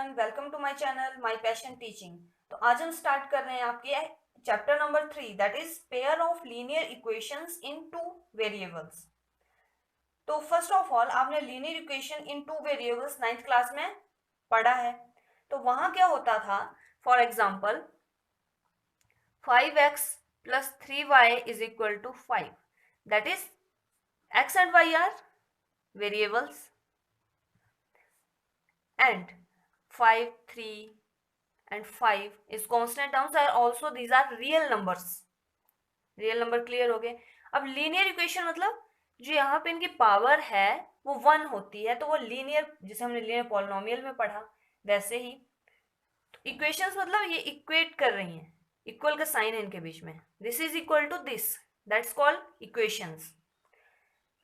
Everyone, welcome to my channel my passion teaching. तो आज हम स्टार्ट कर रहे हैं आपके chapter number 3, that is pair of linear equations in two variables. तो फर्स्ट ऑफ ऑल आपने linear equation in two variables 9th class में पढ़ा है। तो वहां क्या होता था, फॉर एग्जाम्पल 5x plus 3y is equal to 5, that is x and y are variables and 5, 3 and 5 is constant terms are also these are real numbers. Real number clear हो गए। अब लीनियर इक्वेशन मतलब जो यहाँ पे इनकी पावर है वो 1 होती है, तो वो लीनियर, जैसे हमने लीनियर पॉलिनोमियल में पढ़ा वैसे ही इक्वेशंस मतलब ये इक्वेट कर रही हैं, इक्वल का साइन है इनके बीच में, this is equal to this, that's called equations.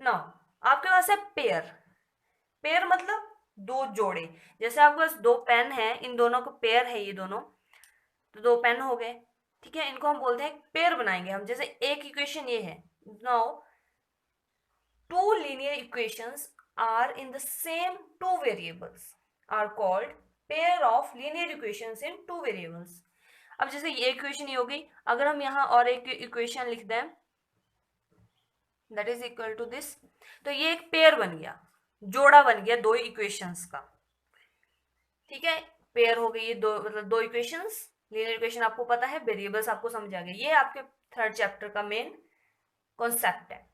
Now आपके पास है पेयर। पेयर मतलब दो जोड़े, जैसे आपके पास दो पेन है, इन दोनों को पेयर है, ये दोनों तो दो पेन हो गए, ठीक है। इनको हम बोलते हैं पेयर बनाएंगे हम। जैसे एक इक्वेशन ये है, now two linear equations are in the same two variables are called pair of linear equations in two variables. अब जैसे ये इक्वेशन ही हो गई, अगर हम यहाँ और एक इक्वेशन लिख दें that is equal to this, तो ये एक पेयर बन गया, जोड़ा बन गया दो इक्वेशंस का, ठीक है। पेयर हो गई ये दो, मतलब दो इक्वेशंस। लीनियर इक्वेशन आपको पता है, वेरिएबल्स आपको समझ आ गए, ये आपके थर्ड चैप्टर का मेन कॉन्सेप्ट है,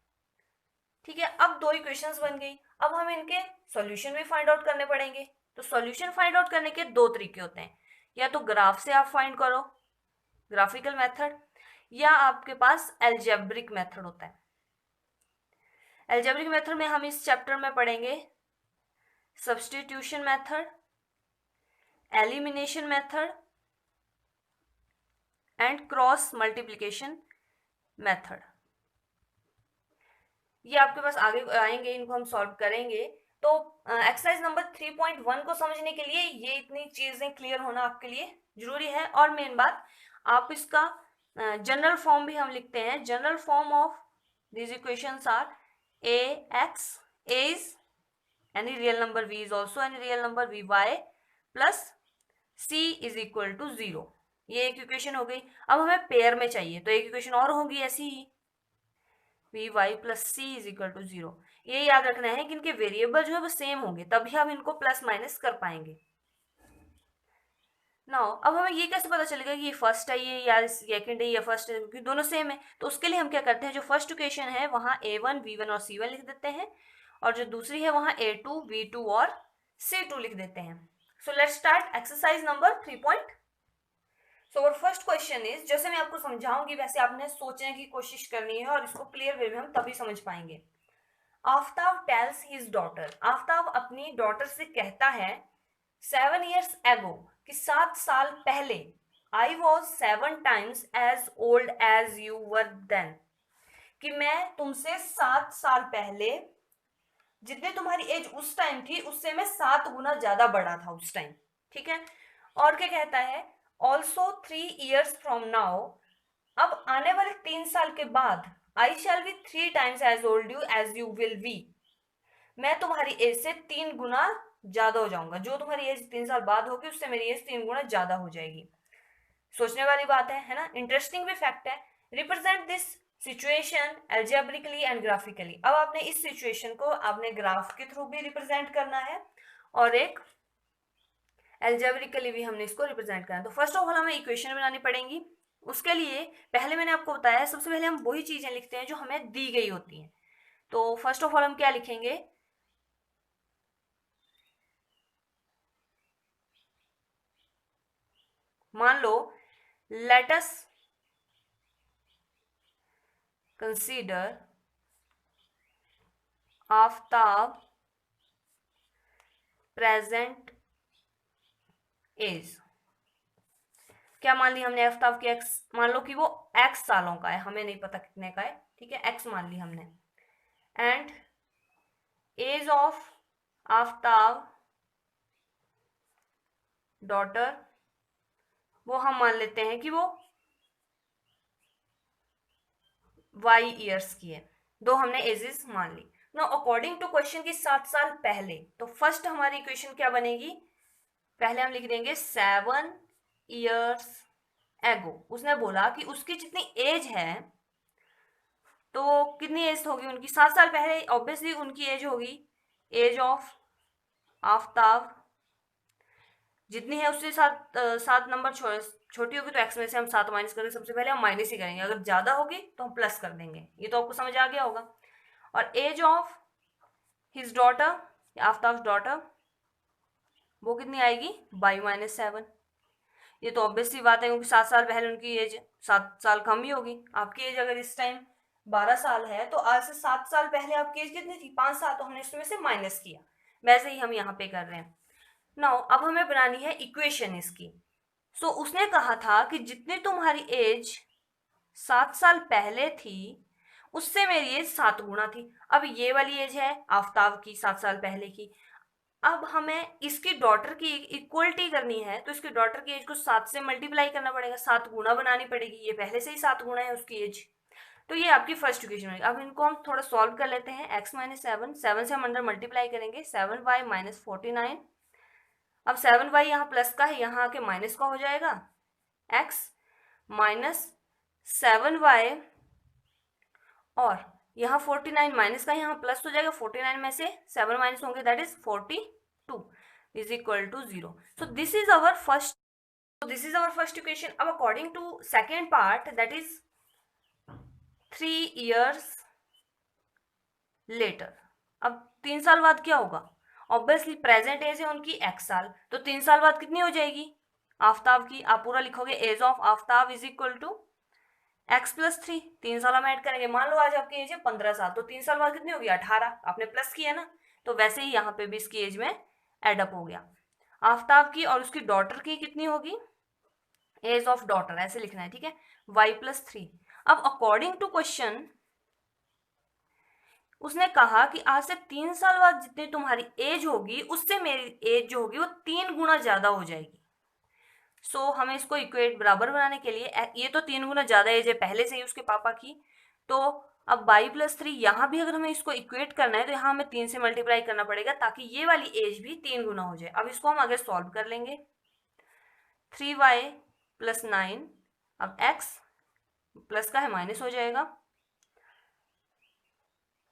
ठीक है। अब दो इक्वेशंस बन गई, अब हम इनके सॉल्यूशन भी फाइंड आउट करने पड़ेंगे। तो सॉल्यूशन फाइंड आउट करने के दो तरीके होते हैं, या तो ग्राफ से आप फाइंड करो, ग्राफिकल मेथड, या आपके पास एल्जेब्रिक मेथड होता है। एल्जेब्रिक मेथड में हम इस चैप्टर में पढ़ेंगे substitution method, elimination method and cross multiplication method. ये आपके पास आगे आएंगे, इनको हम सॉल्व करेंगे। तो एक्सरसाइज नंबर 3.1 को समझने के लिए ये इतनी चीजें क्लियर होना आपके लिए जरूरी है। और मेन बात, आप इसका जनरल फॉर्म भी हम लिखते हैं। General form of these equations are ax, a is any real number, v is also any real number, vy plus c is equal to 0। ये एक इक्वेशन हो गई। अब हमें पेयर में चाहिए, तो एक इक्वेशन और होगी ऐसी ही, vy plus c is equal to 0। ये याद रखना है कि इनके वेरिएबल जो है वो सेम होंगे, तभी हम इनको प्लस माइनस कर पाएंगे। नाउ अब हमें ये कैसे पता चलेगा कि ये फर्स्ट है ये या सेकंड है या फर्स्ट है, क्योंकि दोनों सेम है। तो उसके लिए हम क्या करते हैं, जो फर्स्ट इक्वेशन है वहां a1, v1 और c1 लिख देते हैं, और जो दूसरी है वहां a2, v2 और c2 लिख देते हैं। So let's start exercise number 3। सो और फर्स्ट क्वेश्चन इज, जैसे मैं आपको समझाऊंगी वैसे आपने सोचने की कोशिश करनी है, और इसको क्लियर वे में हम तभी समझ पाएंगे। Aftab tales his daughter, Aftab अपनी डॉटर से कहता है 7 years ago, कि 7 साल पहले, I was 7 times as old as you were then, कि मैं तुमसे 7 साल पहले, जितनी तुम्हारी एज उस टाइम थी उससे मैं 7 गुना ज्यादा बड़ा था उस टाइम, ठीक है। और क्या कहता है, ऑल्सो 3 years from now, अब आने वाले 3 साल के बाद, I shall be 3 times as old you as you will be, मैं तुम्हारी एज से 3 गुना ज्यादा हो जाऊंगा, जो तुम्हारी एज 3 साल बाद होगी उससे मेरी एज 3 गुना ज्यादा हो जाएगी। सोचने वाली बात है ना, इंटरेस्टिंग भी फैक्ट है। Represent this situation algebraically and graphically. अब आपने इस सिचुएशन को आपने ग्राफ के थ्रू भी रिप्रेजेंट करना है, और एक एल्जेब्रिकली भी हमने इसको रिप्रेजेंट करना है। तो फर्स्ट ऑफ ऑल हमें इक्वेशन बनानी पड़ेगी। उसके लिए पहले मैंने आपको बताया, सबसे पहले हम वही चीजें लिखते हैं जो हमें दी गई होती हैं। तो फर्स्ट ऑफ ऑल हम क्या लिखेंगे, मान लो let us consider Aftab present age। क्या मान लिया हमने, आफ्ताब की x, मान लो कि वो x सालों का है, हमें नहीं पता कितने का है, ठीक है, x मान ली हमने। And age of Aftab daughter, वो हम मान लेते हैं कि वो y ईयर्स की है, दो हमने एजेस मान ली। नाउ अकॉर्डिंग टू क्वेश्चन की 7 साल पहले, तो फर्स्ट हमारी इक्वेशन क्या बनेगी, पहले हम लिख देंगे 7 years एगो। उसने बोला कि उसकी जितनी एज है, तो कितनी एज होगी उनकी, 7 साल पहले ऑब्वियसली उनकी एज होगी, एज ऑफ आफ्ताब जितनी है उससे 7 नंबर छोटी होगी, तो एक्स में से हम 7 माइनस करेंगे। सबसे पहले हम माइनस ही करेंगे, अगर ज्यादा होगी तो हम प्लस कर देंगे। ये तो आपको समझ आ गया होगा। और age of his daughter, Aftab daughter, वो कितनी आएगी, y-7। ये तो ऑब्वियसली बात है, क्योंकि 7 साल पहले उनकी एज 7 साल कम ही होगी। आपकी एज अगर इस टाइम 12 साल है, तो आज से 7 साल पहले आपकी एज कितनी थी, 5 साल, तो हमने इसमें से माइनस किया। वैसे ही हम यहाँ पे कर रहे हैं। नाउ अब हमें बनानी है इक्वेशन इसकी। सो उसने कहा था कि जितनी तुम्हारी एज 7 साल पहले थी, उससे मेरी एज 7 गुना थी। अब ये वाली एज है आफ्ताब की 7 साल पहले की। अब हमें इसकी डॉटर की इक्वलिटी करनी है, तो इसकी डॉटर की एज को 7 से मल्टीप्लाई करना पड़ेगा, 7 गुना बनानी पड़ेगी। ये पहले से ही 7 गुना है उसकी एज। तो ये आपकी फर्स्ट इक्वेशन होगी। अब इनको हम थोड़ा सॉल्व कर लेते हैं। x-7, 7 से हम अंदर मल्टीप्लाई करेंगे, 7y-49। अब 7y यहाँ प्लस का है, यहाँ आके माइनस का हो जाएगा, x माइनस 7y, और यहाँ 49 माइनस का, यहाँ प्लस हो जाएगा। 49 में से 7 माइनस होंगे, that is 42 is equal to 0। So this is our first equation. अब according to second part, that is 3 years later. अब 3 साल बाद क्या होगा, ऑब्वियसली प्रेजेंट एज है उनकी x साल, तो 3 साल बाद कितनी हो जाएगी आफ्ताब की, आप पूरा लिखोगे age of Aftab is equal to x+3। 3 साल हम ऐड करेंगे। मान लो आज आपकी एज है 15 साल, तो 3 साल बाद कितनी होगी, 18। आपने प्लस किया ना, तो वैसे ही यहाँ पे भी इसकी एज में एडअप हो गया। आफ्ताब की और उसकी डॉटर की कितनी होगी, एज ऑफ डॉटर ऐसे लिखना है, ठीक है, y+3। अब अकॉर्डिंग टू क्वेश्चन उसने कहा कि आज से 3 साल बाद जितनी तुम्हारी एज होगी, उससे मेरी एज जो होगी वो 3 गुना ज्यादा हो जाएगी। सो हमें इसको इक्वेट बराबर बनाने के लिए, ये तो 3 गुना ज्यादा एज है पहले से ही उसके पापा की, तो अब y+3 यहाँ भी अगर हमें इसको इक्वेट करना है, तो यहाँ हमें 3 से मल्टीप्लाई करना पड़ेगा, ताकि ये वाली एज भी 3 गुना हो जाए। अब इसको हम आगे सॉल्व कर लेंगे। 3y+9, अब x प्लस का है माइनस हो जाएगा,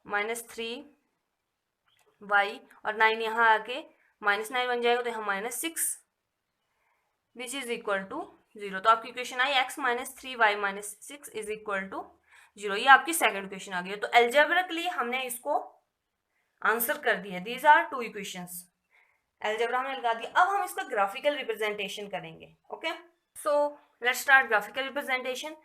-3y, और 9 यहाँ आके -9 बन जाएगा, तो यहाँ -6 विच इज इक्वल टू 0। तो आपकी इक्वेशन आई x-3y-6 इज इक्वल टू 0। ये आपकी सेकंड इक्वेशन आ गई। तो एल्जेब्रिकली हमने इसको आंसर कर दिया। These are 2 equations. एल्जेब्रा हमने लगा दिया। अब हम इसका ग्राफिकल रिप्रेजेंटेशन करेंगे। Okay, so let's start graphical representation.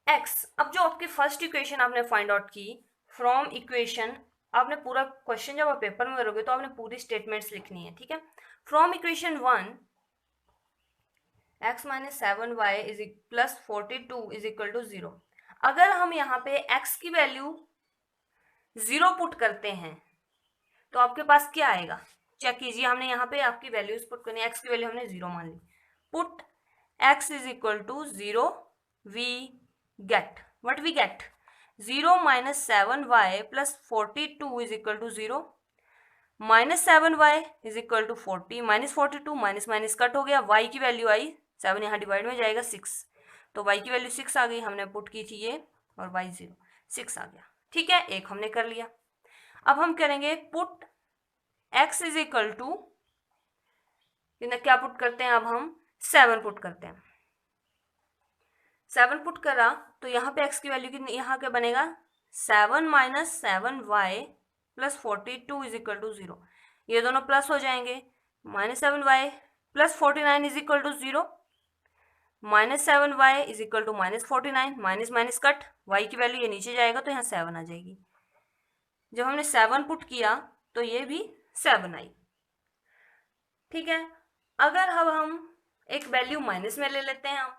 x, अब जो आपकी फर्स्ट इक्वेशन आपने फाइंड आउट की फ्रॉम इक्वेशन, आपने पूरा क्वेश्चन जब आप पेपर में करोगे तो आपने पूरी स्टेटमेंट्स लिखनी है, ठीक है। From equation 1 x-7y is plus 42 is equal to 0। अगर हम यहाँ पे x की वैल्यू 0 पुट करते हैं, तो आपके पास क्या आएगा, चेक कीजिए। हमने यहाँ पे आपकी वैल्यूज पुट करनी है, x की वैल्यू हमने 0 मान ली। Put x is equal to 0, we get what we get 0 - 7y plus 42 is equal to 0, -7y is equal to 40, -42 minus minus cut हो गया, y की वैल्यू आई 7, यहाँ डिवाइड में जाएगा 6, तो y की वैल्यू 6 आ गई। हमने पुट की थी ये, और y 0, 6 आ गया, ठीक है, एक हमने कर लिया। अब हम करेंगे put x is equal to, क्या पुट करते हैं, अब हम 7 पुट करते हैं। 7 पुट करा तो यहाँ पे x की वैल्यू कितनी, यहाँ क्या बनेगा 7 - 7y plus 42 is equal to 0। ये दोनों प्लस हो जाएंगे, -7y plus 49 is equal to 0, -7y is equal to -49, minus minus cut, y की वैल्यू ये नीचे जाएगा, तो यहाँ 7 आ जाएगी। जब हमने 7 पुट किया तो ये भी 7 आई, ठीक है। अगर अब हम एक वैल्यू माइनस में ले लेते हैं हम,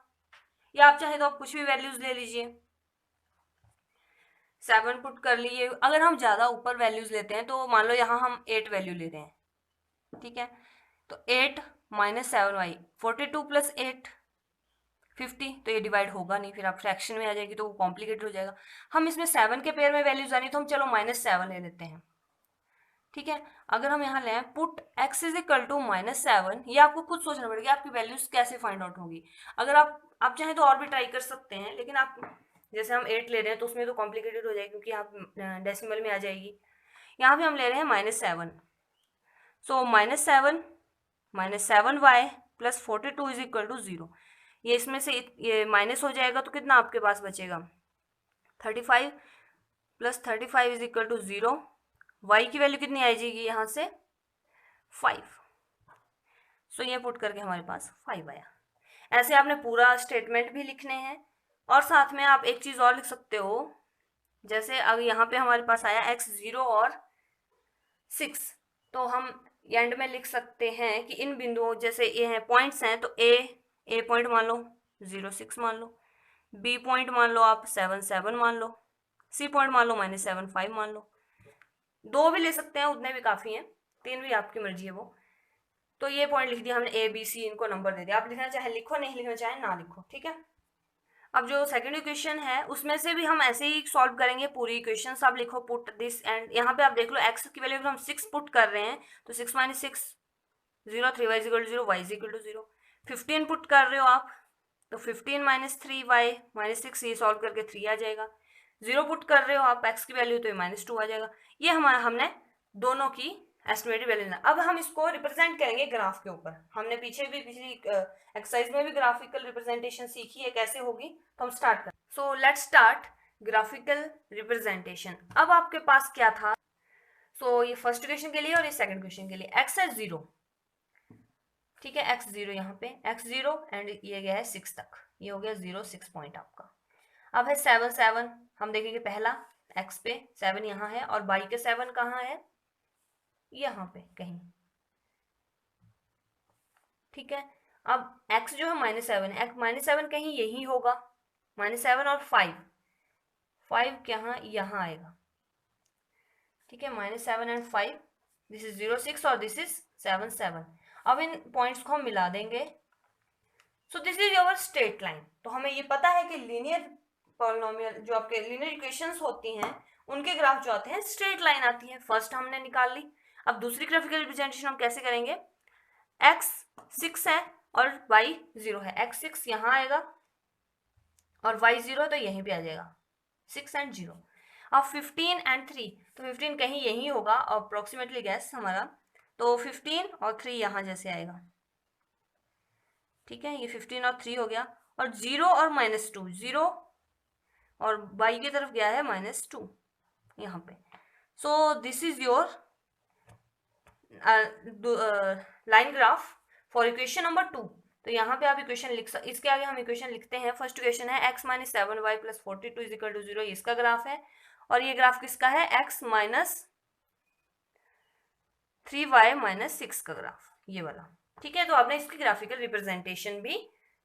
या आप चाहे तो आप कुछ भी वैल्यूज ले लीजिए। 7 पुट कर लिए। अगर हम ज़्यादा ऊपर वैल्यूज लेते हैं, तो मान लो यहाँ हम 8 वैल्यू ले रहे हैं, ठीक है, तो 8 - 7y, 42 + 8 50, तो ये डिवाइड होगा नहीं, फिर आप फ्रैक्शन में आ जाएगी तो वो कॉम्प्लिकेटेड हो जाएगा। हम इसमें 7 के पेयर में वैल्यूज आनी, तो हम चलो -7 ले लेते हैं। ठीक है, अगर हम यहाँ लें put x is equal to -7, ये आपको खुद सोचना पड़ेगा आपकी वैल्यूज कैसे फाइंड आउट होंगी। अगर आप चाहें तो और भी ट्राई कर सकते हैं, लेकिन आप जैसे हम 8 ले रहे हैं तो उसमें तो कॉम्प्लिकेटेड हो जाएगी क्योंकि आप डेसिमल में आ जाएगी। यहाँ पे हम ले रहे हैं -7, so -7y plus 42 is equal to 0। ये इसमें से ये माइनस हो जाएगा तो कितना आपके पास बचेगा, 35 plus 35 is equal to 0। y की वैल्यू कितनी आ जाएगी यहाँ से 5, सो ये पुट करके हमारे पास 5 आया। ऐसे आपने पूरा स्टेटमेंट भी लिखने हैं और साथ में आप एक चीज़ और लिख सकते हो, जैसे अब यहाँ पे हमारे पास आया x 0 और 6, तो हम एंड में लिख सकते हैं कि इन बिंदुओं जैसे ये हैं पॉइंट्स हैं, तो ए पॉइंट मान लो 0 6 मान लो, बी पॉइंट मान लो आप 7 7 मान लो, सी पॉइंट मान लो -7 5 मान लो। 2 भी ले सकते हैं, उतने भी काफ़ी हैं, 3 भी आपकी मर्जी है वो। तो ये पॉइंट लिख दिया हमने, ए बी सी, इनको नंबर दे दिया। आप लिखना चाहे लिखो, नहीं लिखना चाहे ना लिखो, ठीक है। अब जो सेकंड इक्वेशन है उसमें से भी हम ऐसे ही सॉल्व करेंगे पूरी इक्वेशन। आप लिखो पुट दिस, एंड यहाँ पे आप देख लो x की वैल्यू हम 6 पुट कर रहे हैं, तो 6 - 6 0, 3y = 0, y = 0। 15 पुट कर रहे हो आप, तो 15 - 3y - 6, ये सॉल्व करके 3 आ जाएगा। 0 पुट कर रहे हो आप x की वैल्यू, तो ये -2 आ जाएगा। ये हमारा हमने दोनों की एस्टिमेटेड वैल्यू लेना। अब हम इसको रिप्रेजेंट करेंगे ग्राफ के ऊपर। हमने पिछली एक्सरसाइज में भी ग्राफिकल रिप्रेजेंटेशन सीखी है कैसे होगी, तो हम स्टार्ट करें। So let's start graphical representation. अब आपके पास क्या था, सो ये फर्स्ट क्वेश्चन के लिए और ये सेकंड क्वेश्चन के लिए x है 0, ठीक है, x 0 यहाँ पे x 0 एंड ये गया है 6 तक, ये हो गया 0 6 पॉइंट आपका। अब है 7 7, हम देखेंगे पहला x पे 7 यहाँ है और y के 7 कहाँ है, यहाँ पे कहीं, ठीक है। अब x जो है -7 है, -7 कहीं यही होगा, -7 और 5 यहाँ आएगा, ठीक है। -7 एंड 5, दिस इज 0 6 और दिस इज 7 7। अब इन पॉइंट्स को हम मिला देंगे, सो this is your straight line. तो हमें ये पता है कि लीनियर पॉलिनोमियल जो आपके लीनियर इक्वेशंस होती हैं उनके ग्राफ जो आते हैं स्ट्रेट लाइन आती है, फर्स्ट हमने निकाल ली। अब दूसरी ग्राफिकल रिप्रेजेंटेशन हम कैसे करेंगे, x 6 है और y 0 है, x 6 यहाँ आएगा और y 0 तो यहीं पे आ जाएगा, 6 एंड 0। अब 15 एंड 3, तो 15 कहीं यही होगा अप्रोक्सीमेटली गैस हमारा, तो 15 और 3 यहाँ जैसे आएगा, ठीक है। ये 15 और 3 हो गया, और 0 और -2, 0 और y की तरफ गया है -2 यहाँ पे। सो this is your line graph for equation number 2। तो यहाँ पे आप इक्वेशन इसके आगे हम इक्वेशन लिखते हैं। फर्स्ट इक्वेशन है x - 7y + 42 = 0, इसका ग्राफ है। और ये ग्राफ किसका है, x - 3y - 6 का ग्राफ, ये वाला, ठीक है। तो आपने इसकी ग्राफिकल रिप्रेजेंटेशन भी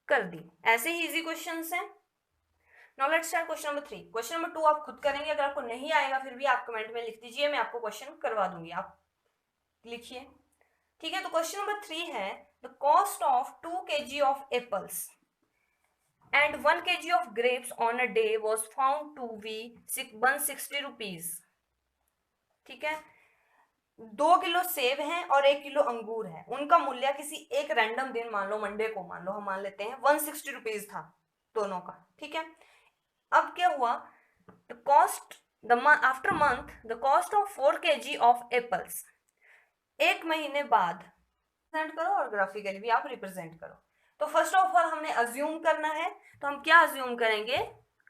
कर दी। ऐसे ही इजी क्वेश्चंस हैं। Now let's start question number 3। Question number 2 आप खुद करेंगे, अगर आपको नहीं आएगा फिर भी आप कमेंट में लिख दीजिए, मैं आपको क्वेश्चन करवा दूंगी, आप लिखिए, ठीक है। तो क्वेश्चन नंबर 3 है, the cost of 2 kg of apples and 1 kg of grapes on a day was found to be 160 rupees, ठीक है। 2 किलो सेब हैं और 1 किलो अंगूर है, उनका मूल्य किसी एक रैंडम दिन, मान लो मंडे को, मान लो हम मान लेते हैं 160 रुपीज था दोनों का, ठीक है। अब क्या हुआ, the cost after month the cost of 4 kg of apples, एक महीने बाद रिप्रेजेंट करो और ग्राफिकली भी आप रिप्रेजेंट करो। तो फर्स्ट ऑफ ऑल हमने अज्यूम करना है, तो हम क्या अज्यूम करेंगे,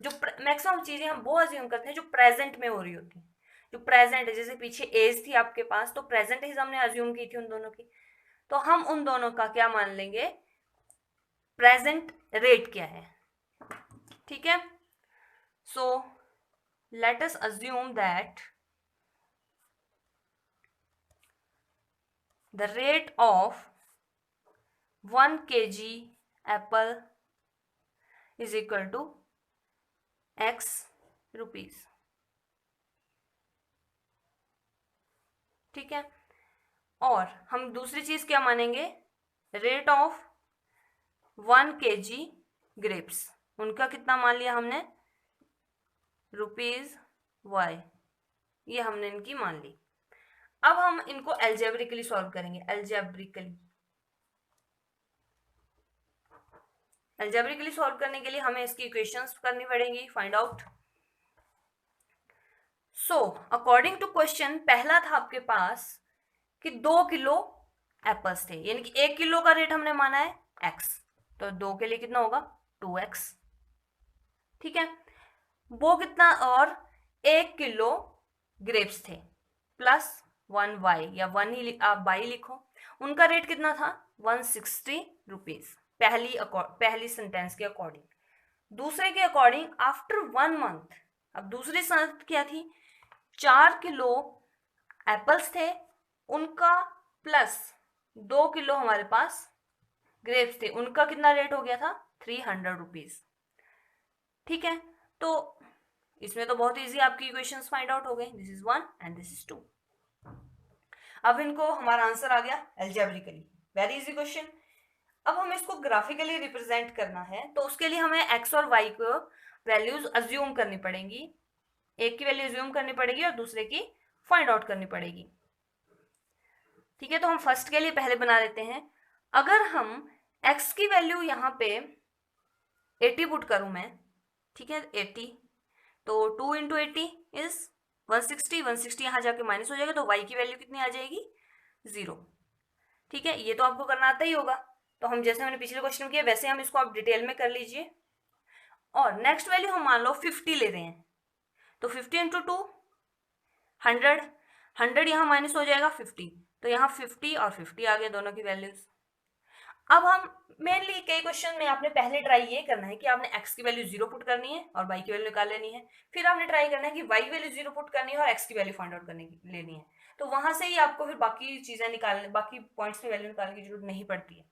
जो मैक्सिमम चीजें हम वो अज्यूम करते हैं जो प्रेजेंट में हो रही होती है, जो प्रेजेंट है। जैसे पीछे एज थी आपके पास, तो प्रेजेंट एज हमने अज्यूम की थी उन दोनों की, तो हम उन दोनों का क्या मान लेंगे, प्रेजेंट रेट क्या है, ठीक है। So let us assume that the rate of 1 kg apple is equal to x rupees, ठीक है। और हम दूसरी चीज क्या मानेंगे, रेट ऑफ 1 kg ग्रेप्स, उनका कितना मान लिया हमने, रुपीज y, ये हमने इनकी मान ली। अब हम इनको एल्जेब्रिकली सॉल्व करेंगे। एल्जेब्रिकली सॉल्व करने के लिए हमें इसकी इक्वेशंस करनी पड़ेंगी, find out. So according to question, पहला था आपके पास कि 2 किलो एप्पल्स थे, यानी कि 1 किलो का रेट हमने माना है x, तो 2 के लिए कितना होगा 2x, ठीक है। वो कितना, और 1 किलो ग्रेप्स थे प्लस 1y, या 1 ही आप बाई लिखो, उनका रेट कितना था 160 रुपीज, पहली सेंटेंस के अकॉर्डिंग। दूसरे के अकॉर्डिंग आफ्टर 1 मंथ, अब दूसरी शर्त क्या थी, 4 किलो एप्पल्स थे उनका प्लस 2 किलो हमारे पास ग्रेप्स थे, उनका कितना रेट हो गया था 300 रुपीज, ठीक है। तो इसमें तो बहुत इजी आपकी इक्वेशंस फाइंड आउट हो गए, this is 1 and this is 2। अब इनको हमारा आंसर आ गया एल्जेब्रिकली, वेरी इजी क्वेश्चन। अब हमें इसको ग्राफिकली रिप्रेजेंट करना है, तो उसके लिए हमें एक्स और वाई को वैल्यूज अज्यूम करनी पड़ेंगी, एक की वैल्यू अज्यूम करनी पड़ेगी और दूसरे की फाइंड आउट करनी पड़ेगी, ठीक है। तो हम फर्स्ट के लिए पहले बना लेते हैं। अगर हम x की वैल्यू यहाँ पे 80 पुट करूं मैं, ठीक है 80, तो 2 इंटू 80 इज 160, 160 यहाँ जाके माइनस हो जाएगा, तो y की वैल्यू कितनी आ जाएगी 0, ठीक है। ये तो आपको करना आता ही होगा, तो हम जैसे हमने पिछले क्वेश्चन में किया वैसे हम इसको आप डिटेल में कर लीजिए। और नेक्स्ट वैल्यू हम मान लो 50 ले रहे हैं, तो 50 इंटू 2 100, 100 यहाँ माइनस हो जाएगा 50, तो यहाँ 50 और 50 आ गए दोनों की वैल्यूज। अब हम मेनली कई क्वेश्चन में आपने पहले ट्राई ये करना है कि आपने x की वैल्यू 0 पुट करनी है और y की वैल्यू निकाल लेनी है, फिर आपने ट्राई करना है कि y वैल्यू 0 पुट करनी है और x की वैल्यू फाइंड आउट करने की लेनी है, तो वहां से ही आपको फिर बाकी चीजें निकालने, बाकी पॉइंट्स में वैल्यू निकालने की जरूरत नहीं पड़ती है।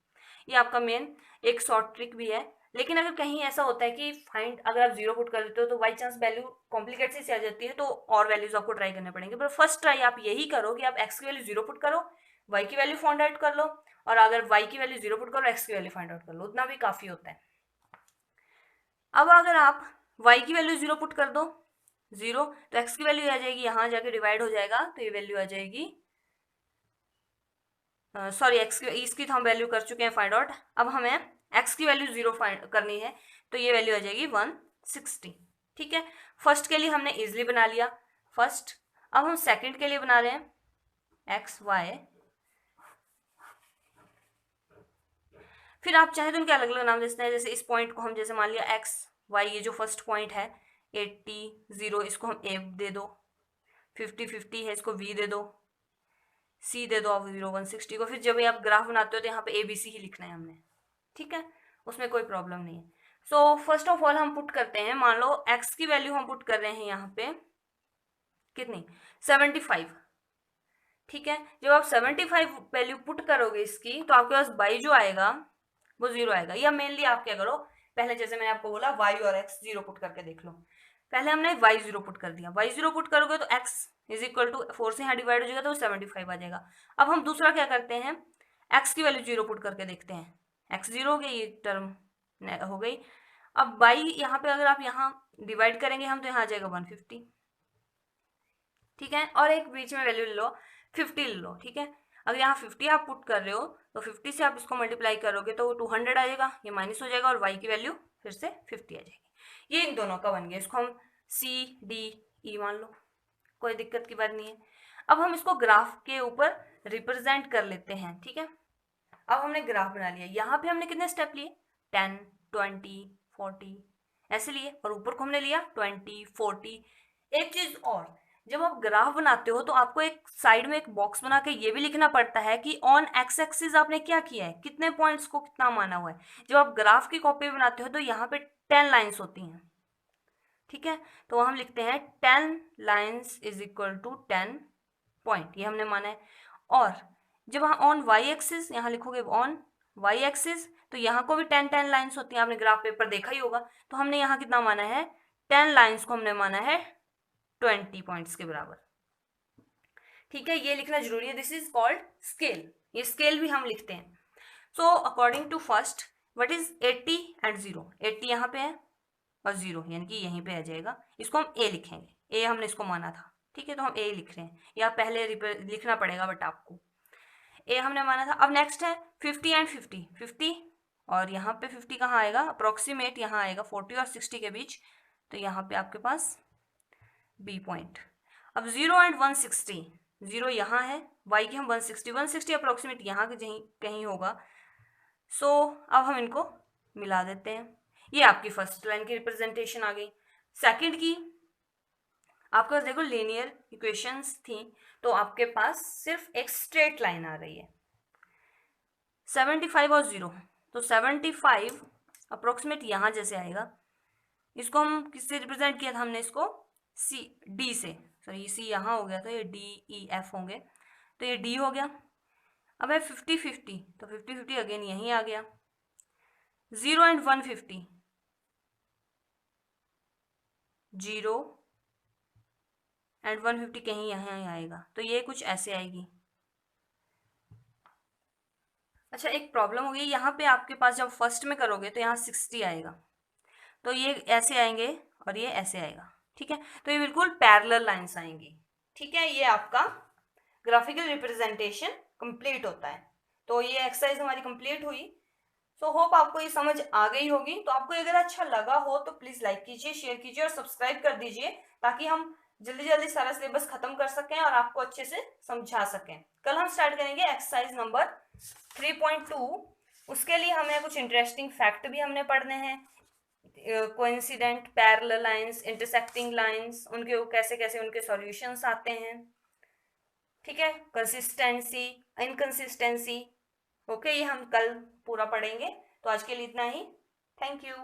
ये आपका मेन एक शॉर्ट ट्रिक भी है। लेकिन अगर कहीं ऐसा होता है कि फाइंड अगर आप 0 पुट कर देते हो तो बाई चांस वैल्यू कॉम्प्लिकेट से आ जाती है, तो और वैल्यूज आपको ट्राई करने पड़ेंगे, पर फर्स्ट ट्राई आप यही करो कि आप x की वैल्यू 0 पुट करो, y की वैल्यू फाइंड आउट कर लो, और अगर y की वैल्यू 0 पुट करो x की वैल्यू फाइंड आउट कर लो, उतना भी काफी होता है। अब अगर आप y की वैल्यू 0 पुट कर दो 0, तो x की वैल्यू आ जाएगी, यहाँ जाके डिवाइड हो जाएगा, तो ये वैल्यू आ जाएगी, सॉरी x की, इसकी तो हम वैल्यू कर चुके हैं फाइंड आउट, अब हमें x की वैल्यू 0 फाइंड करनी है, तो ये वैल्यू आ जाएगी 160, ठीक है। फर्स्ट के लिए हमने इजिली बना लिया फर्स्ट। अब हम सेकंड के लिए बना रहे हैं x y, फिर आप चाहे तो इनके अलग अलग नाम दे सकते हैं, जैसे इस पॉइंट को हम जैसे मान लिया x y, ये जो फर्स्ट पॉइंट है 80 0, इसको हम a दे दो, 50 50 है, इसको v दे दो, c दे दो आप 0 160 को, फिर जब आप ग्राफ बनाते हो तो यहाँ पे ABC ही लिखना है हमने, ठीक है, उसमें कोई प्रॉब्लम नहीं है। सो फर्स्ट ऑफ ऑल हम पुट करते हैं, मान लो x की वैल्यू हम पुट कर रहे हैं यहाँ पे कितनी 75, ठीक है। जब आप 75 वैल्यू पुट करोगे इसकी, तो आपके पास y जो आएगा वो 0 आएगा, या मेनली आप क्या करो, पहले जैसे मैंने आपको बोला y और x 0 पुट करके देख लो, पहले हमने y 0 पुट कर दिया, y 0 पुट करोगे तो x इज इक्वल टू 4 से यहाँ डिवाइड हो जाएगा तो 75 आ जाएगा। अब हम दूसरा क्या करते हैं, x की वैल्यू 0 पुट करके देखते हैं, x 0 हो गई, ये टर्म हो गई। अब y यहाँ पे अगर आप यहाँ डिवाइड करेंगे हम, तो यहाँ आ जाएगा 150, ठीक है, और एक बीच में वैल्यू ले लो 50 ले लो, ठीक है। अगर यहाँ 50 आप पुट कर रहे हो तो 50 से आप इसको मल्टीप्लाई करोगे तो 200 आ जाएगा, ये माइनस हो जाएगा और y की वैल्यू फिर से 50 आ जाएगी। ये इन दोनों का बन गया, इसको हम C D E मान लो, कोई दिक्कत की बात नहीं है। अब हम इसको ग्राफ के ऊपर रिप्रेजेंट कर लेते हैं, ठीक है। अब हमने ग्राफ बना लिया, यहाँ पे हमने कितने स्टेप लिए 10 20 40 ऐसे लिए, और ऊपर को हमने लिया 20 40। एक चीज और, जब आप ग्राफ बनाते हो तो आपको एक साइड में एक बॉक्स बना के ये भी लिखना पड़ता है कि ऑन एक्स एक्सिस आपने क्या किया है, कितने पॉइंट्स को कितना माना हुआ है। जब आप ग्राफ की कॉपी बनाते हो तो यहाँ पे 10 लाइन्स होती हैं, ठीक है, तो हम लिखते हैं 10 lines is equal to 10 point, ये हमने माना है। और जब ऑन वाई एक्सिस यहाँ लिखोगे ऑन वाई एक्सिस, तो यहाँ को भी 10 लाइन्स होती हैं, आपने ग्राफ पेपर देखा ही होगा, तो हमने यहाँ कितना माना है 10 लाइन्स को हमने माना है 20 पॉइंट्स के बराबर, ठीक है। ये लिखना जरूरी है, दिस इज कॉल्ड स्केल, ये स्केल भी हम लिखते हैं। So according to first what is 80 and 0, 80 यहाँ पे है और 0 यानी कि यहीं पे आ जाएगा, इसको हम A लिखेंगे, A हमने इसको माना था, ठीक है, तो हम ए लिख रहे हैं, या पहले लिखना पड़ेगा बट आपको ए हमने माना था। अब नेक्स्ट है 50 एंड 50, 50 और यहाँ पे 50 कहाँ आएगा, अप्रोक्सीमेट यहाँ आएगा 40 और 60 के बीच, तो यहाँ पे आपके पास बी पॉइंट। अब 0 एंड 160, 0 यहाँ है, y की हम 160, 160 अप्रोक्सीमेट यहाँ के कहीं होगा। सो अब हम इनको मिला देते हैं। ये आपकी फर्स्ट लाइन की रिप्रेजेंटेशन आ गई। सेकंड की आपके पास देखो लीनियर इक्वेशंस थी, तो आपके पास सिर्फ एक स्ट्रेट लाइन आ रही है 75 और 0, तो 75 अप्रोक्सीमेट यहाँ जैसे आएगा, इसको हम किससे रिप्रेजेंट किया था हमने, इसको सी डी से, सॉरी सी यहाँ हो गया था, ये डी ई एफ होंगे, तो ये डी हो गया। अब है 50 50, तो 50 50 अगेन यहीं आ गया। 0 एंड 150, 0 एंड 150 कहीं यहाँ आएगा, तो ये कुछ ऐसे आएगी। अच्छा एक प्रॉब्लम होगी, यहाँ पे आपके पास जब फर्स्ट में करोगे तो यहाँ 60 आएगा, तो ये ऐसे आएंगे और ये ऐसे आएगा, ठीक है, तो ये बिल्कुल पैरेलल लाइंस आएंगी, ठीक है। ये आपका ग्राफिकल रिप्रेजेंटेशन कंप्लीट होता है। तो ये एक्सरसाइज हमारी कंप्लीट हुई। सो होप आपको ये समझ आ गई होगी। तो आपको अगर अच्छा लगा हो तो प्लीज लाइक कीजिए, शेयर कीजिए और सब्सक्राइब कर दीजिए, ताकि हम जल्दी जल्दी सारा सिलेबस खत्म कर सकें और आपको अच्छे से समझा सकें। कल हम स्टार्ट करेंगे एक्सरसाइज नंबर 3.2। उसके लिए हमें कुछ इंटरेस्टिंग फैक्ट भी हमने पढ़ने हैं, coincident parallel lines, intersecting lines, उनके कैसे कैसे उनके सॉल्यूशंस आते हैं, ठीक है, कंसिस्टेंसी, इनकंसिस्टेंसी, ओके, ये हम कल पूरा पढ़ेंगे। तो आज के लिए इतना ही, थैंक यू।